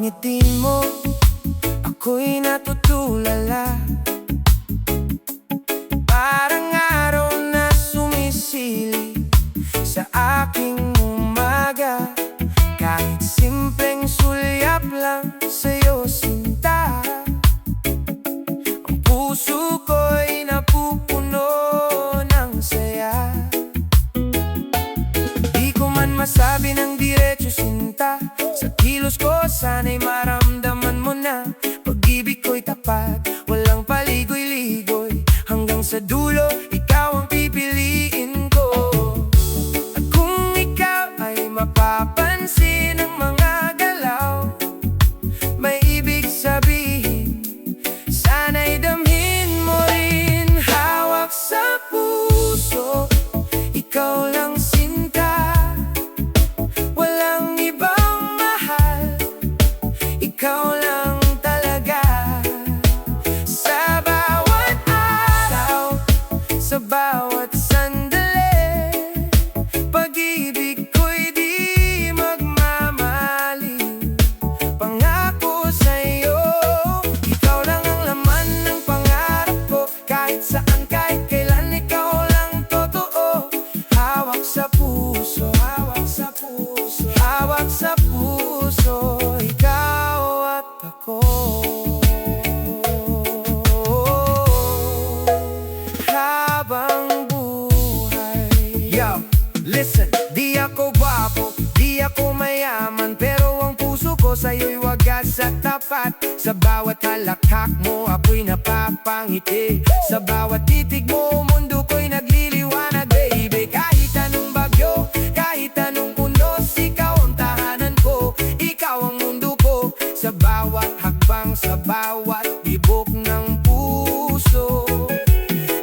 ngiti mo, ako'y natutulala. Parang araw na sumisili sa aking umaga. Kahit simpleng sulyap lang sa'yo, sinta, ang puso ko'y napupuno ng saya. Di ko man masabi ng diretso, sinta, sa kilos ko sana'y maramdaman mo na pag-ibig ko'y tapat, walang paligoy-ligoy. Hanggang sa dulo, ikaw ang pipiliin ko. At kung ikaw ay mapapansin ng mga galaw, may ibig sabihin, sana'y damhin mo rin. Hawak sa puso, ikaw lang sinta, walang ibang mahal, ikaw lang talaga. Sa bawat araw, sa bawat sandali, pag-ibig ko'y di magmamaliw. Pangako sa'yo, ikaw lang ang laman ng pangarap ko. Kahit saan, kahit kailan, ikaw lang totoo. Hawak sa puso, hawak sa puso, hawak sa puso, ikaw at ako. Habang buhay. Yo, listen, di ako gwapo, di ako mayaman, pero ang puso ko sa'yo'y wagas at tapat. Sa bawat halakhak mo, ako'y napapangiti. Sa bawat titig mo, mundo ko'y nagliliwanag, baby. Kahit anong bagyo, kahit anong unos, ikaw ang tahanan ko, ikaw ang mundo ko. Sa bawat hakbang, sa bawat tibok ng puso,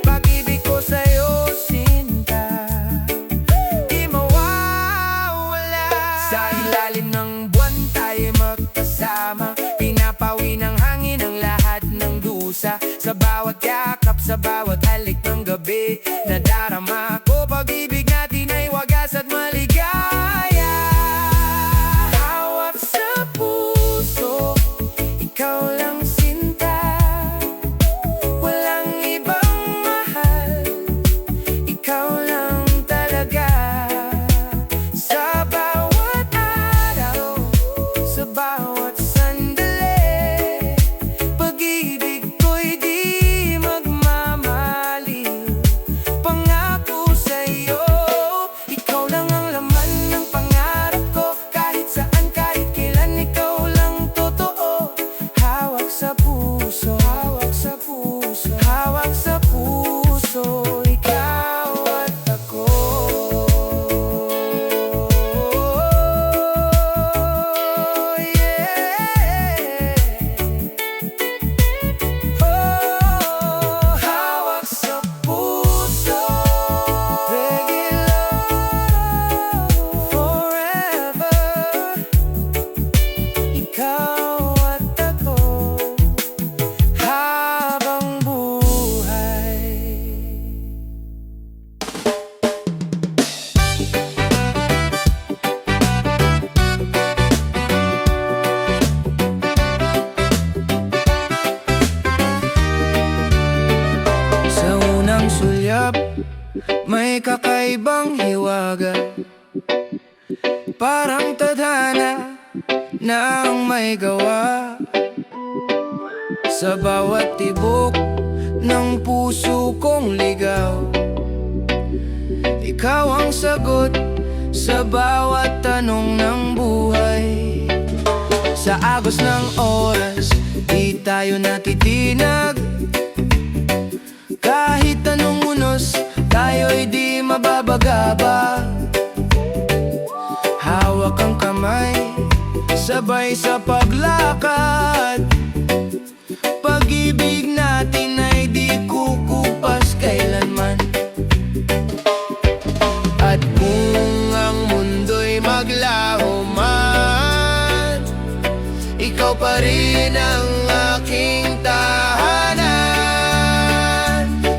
pag-ibig ko sa'yo, sinta, di mawawala. Sa ilalim ng buwan tayo magkasama, pinapawi ng hangin ang lahat ng dusa. Sa bawat yakap, sa bawat halik ng gabi, nadarama ko pag-ibig natin ay wagas at maligaya. Hawak sa puso, ikaw lang sinta, walang ibang mahal, ikaw lang talaga. Sa bawat araw, sa bawat sandali, pag-ibig ko'y di magmamaliw. Pangako sa'yo, ikaw lang ang laman ng pangarap ko. Kahit saan, kahit kailan, ikaw lang totoo. Hawak sa puso, hawak sa puso, hawak sa puso, ikaw at ako. Yeah. Oh, hawak sa puso, regular, forever, ikaw at ako, habang buhay. Sa unang sulyap, may kakaibang hiwaga, parang tadhana na ang may gawa. Sa bawat tibok ng puso kong ligaw, ikaw ang sagot sa bawat tanong ng buhay. Sa agos ng oras, di tayo natitinag. Kahit anong unos, tayo'y di mababagabag. Hawak ang kamay, sabay sa paglakad. Pag-ibig natin ay di kukupas kailanman. At kung ang mundo'y maglaho man, ikaw pa rin ang aking tahanan.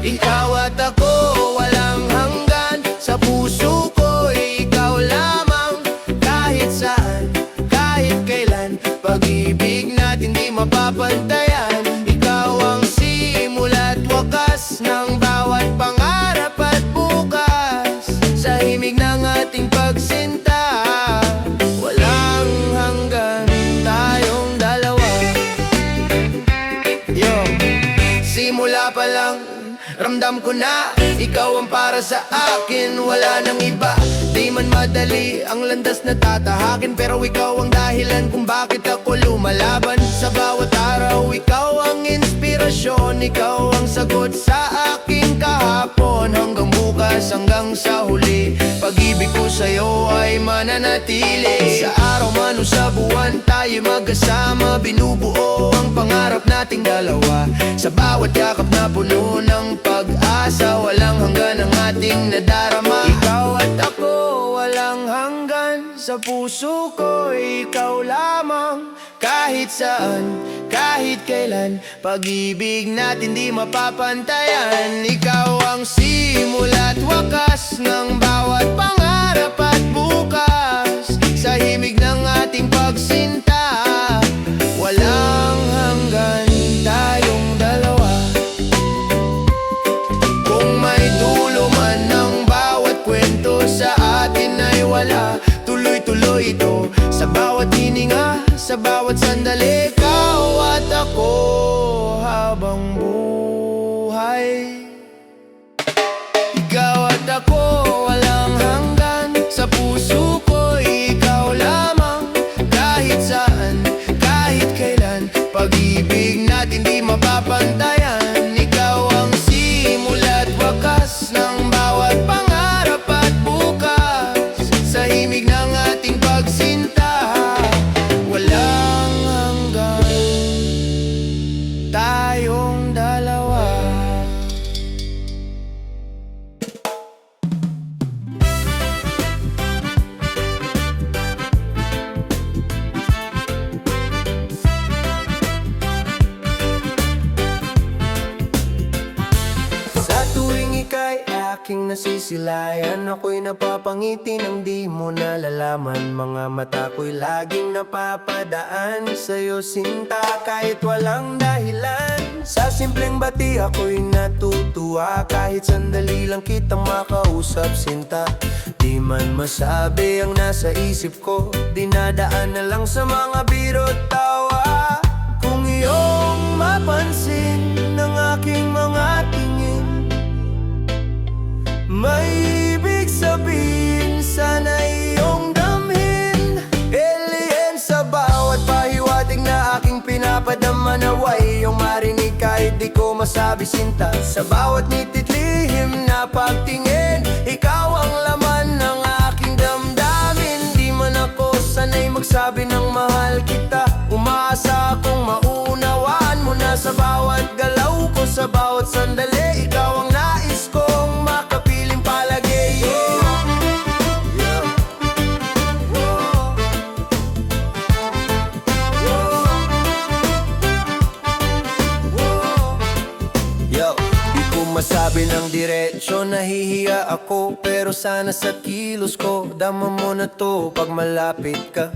Ikaw at ako, walang hanggan. Sa puso ko, ikaw lamang. Kahit saan, kahit kailan, pag pag-ibig natin di mapapantayan. Ikaw ang simula't wakas ng bawat pangarap at bukas. Sa himig ng ating pagsinta, walang hanggan tayong dalawa. Yo, simula pa lang ramdam ko na ikaw ang para sa akin, wala nang iba. Di man madali ang landas na tatahakin, pero ikaw ang dahilan kung bakit ako lumalaban. Sa bawat araw, ikaw ang inspirasyon, ikaw ang sagot sa aking kahapon. Hanggang bukas, hanggang sa huli, pag-ibig ko sa'yo ay mananatili. Sa araw man o sa buwan, tayo magkasama, binubuo ang pangarap nating dalawa. Sa bawat yakap na puno ng pag-asa, walang hanggan ang ating nadarama. Ikaw at ako, walang hanggan. Sa puso ko, ikaw lamang. Kahit saan, kahit kailan, pag-ibig natin di mapapantayan. Ikaw ang simula't wakas ng bawat pangarap at bukas. Sa himig ng ating pagsinta, walang hanggan tayong dalawa. Kung may dulo man ng bawat kwento, sa atin ay wala. Tuloy-tuloy ito sa bawat hininga, sa bawat sandali. Ikaw at ako habang buhay. Ikaw at ako, walang hanggan. Sa puso ko, ikaw lamang. Kahit saan, kahit kailan, pag-ibig natin di mapapantayan. Ikaw ang simula't wakas ng bawat pangarap at bukas. Sa himig ng ating pagsinta, walang hanggan tayong dalawa. Sa tuwing ika'y aking nasisilayan, ako'y napapangiti nang di mo nalalaman. Mga mata ko'y laging napapadaan sa'yo, sinta, kahit walang dahilan. Sa simpleng bati ako'y natutuwa, kahit sandali lang kitang makausap, sinta. Di man masabi ang nasa isip ko, dinadaan na lang sa mga biro't tawa. Kung iyong mapansin ng aking mga tingin, may ibig sabihin, sana iyong damhin. Alien sa bawat pahiwatig na aking pinapadama, naway iyong marinig kahit di ko masabi, sinta. Sa bawat nitit lihim na pagtingin, ikaw ang laman ng aking damdamin. Di man ako sanay magsabi ng mahal kita, umaasa akong maunawaan mo na. Sa bawat galaw ko, sa bawat sandali, ikaw ang nais kong makapiling palagi. Yo, di ko masabi ng diretsyo, nahihiya ako, pero sana sa kilos ko, dama mo na to pag malapit ka.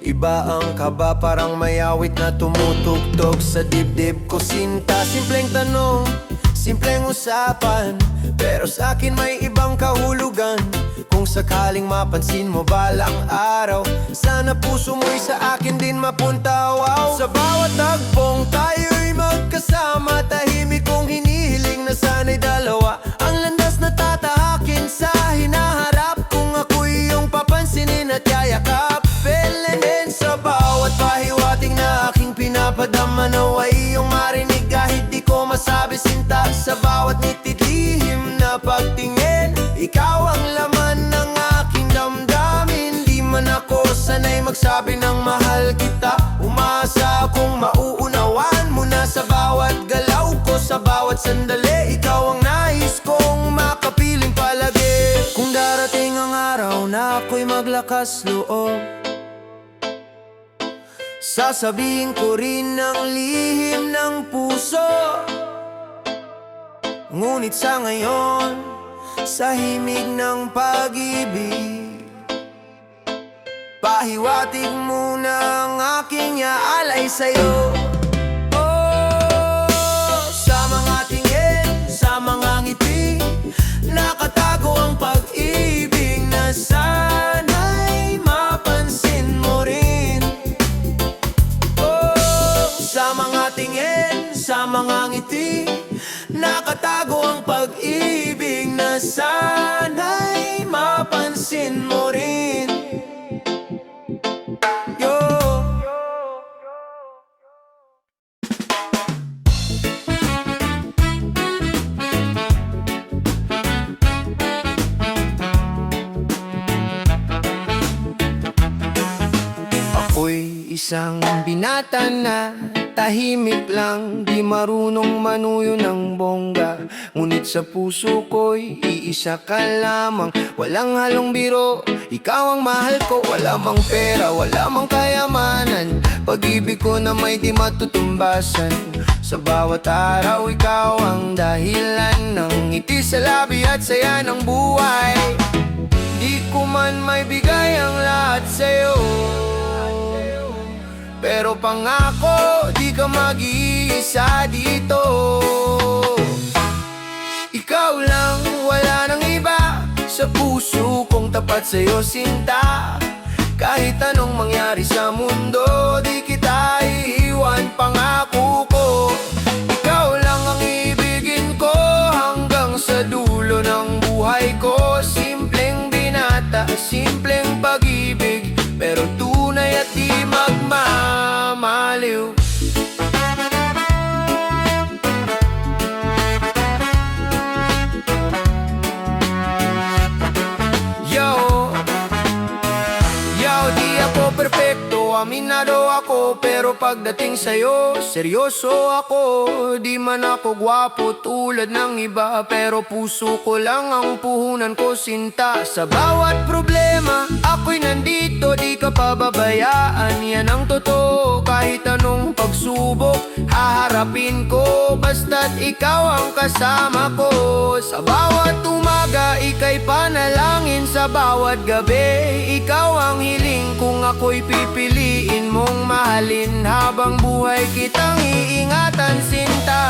Iba ang kaba, parang may awit na tumutugtog sa dibdib ko, sinta. Simpleng tanong, simpleng usapan, pero sa akin may ibang kahulugan. Kung sakaling mapansin mo balang araw, sana puso mo'y sa akin din mapunta, wow. Sa bawat tagpong tayo'y magkasama, tahimik kong hinihiling na sana'y dalawa. Ang landas na tatahakin sa hinaharap, kung ako'y iyong papansinin at yayakap. Pelenen sa bawat pahiwatig na aking pinapadama, naway iyong marinig kahit di ko masabi, sinta. Sa bawat nitit lihim na pagtingin, ikaw ang laman ng aking damdamin. Di man ako sanay magsabi ng mahal kita, umaasa akong mauunawaan mo na. Sa bawat galaw ko, sa bawat sandali, ikaw ang nais kong makapiling palagi. Kung darating ang araw na ako'y maglakas loob, sasabihin ko rin ang lihim ng puso. Ngunit sa ngayon, sa himig ng pag-ibig, pahiwatig muna ang aking iaalay sa'yo. Oh, sa mga tingin, sa mga ngiti, nakatago ang pag-ibig na sana'y mapansin mo rin. Oh, sa mga tingin, sa mga ngiti, nakatago ang pag-ibig na sana'y mapansin mo rin. Yo. Ako'y isang binata na tahimik lang, di marunong manuyo ng bongga. Ngunit sa puso ko'y iisa ka lamang, walang halong biro, ikaw ang mahal ko. Wala mang pera, wala mang kayamanan, pag-ibig ko na may di matutumbasan. Sa bawat araw, ikaw ang dahilan ng ngiti sa labi at saya ng buhay. Di ko man may bigay ang lahat sa'yo, pero pangako, di ka mag-iisa dito. Ikaw lang, wala nang iba, sa puso kong tapat sa'yo sinta. Kahit anong mangyari sa mundo, di kita iiwan, pangako ko. Ikaw lang ang ibigin ko hanggang sa dulo ng buhay ko. Simpleng binata, simpleng pag-ibig, pero tunay at di magmamaliw. Di ako perpekto, aminado ako, pero pagdating sa'yo, seryoso ako. Di man ako gwapo tulad ng iba, pero puso ko lang ang puhunan ko sinta. Sa bawat problema, ako'y nandito, di ka pababayaan. Yan ang totoo, kahit anong pagsubok, haharapin ko, basta't ikaw ang kasama ko. Sa bawat umaga, ika'y panalangin, sa bawat gabi, ikaw ang hiling kung ako'y pipiliin mong mahalin. Habang buhay kitang iingatan sinta.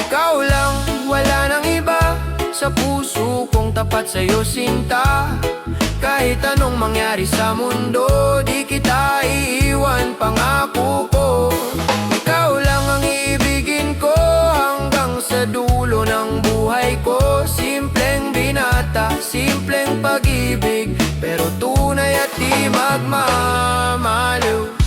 Ikaw lang, wala nang iba, sa puso kong tapat sa'yo sinta. Kahit anong mangyari sa mundo, di kita iiwan, pangako ko. Ikaw lang ang ibigin ko hanggang sa dulo ng buhay ko. Simpleng binata, simpleng pag-ibig, pero tunay at di magmamaliw.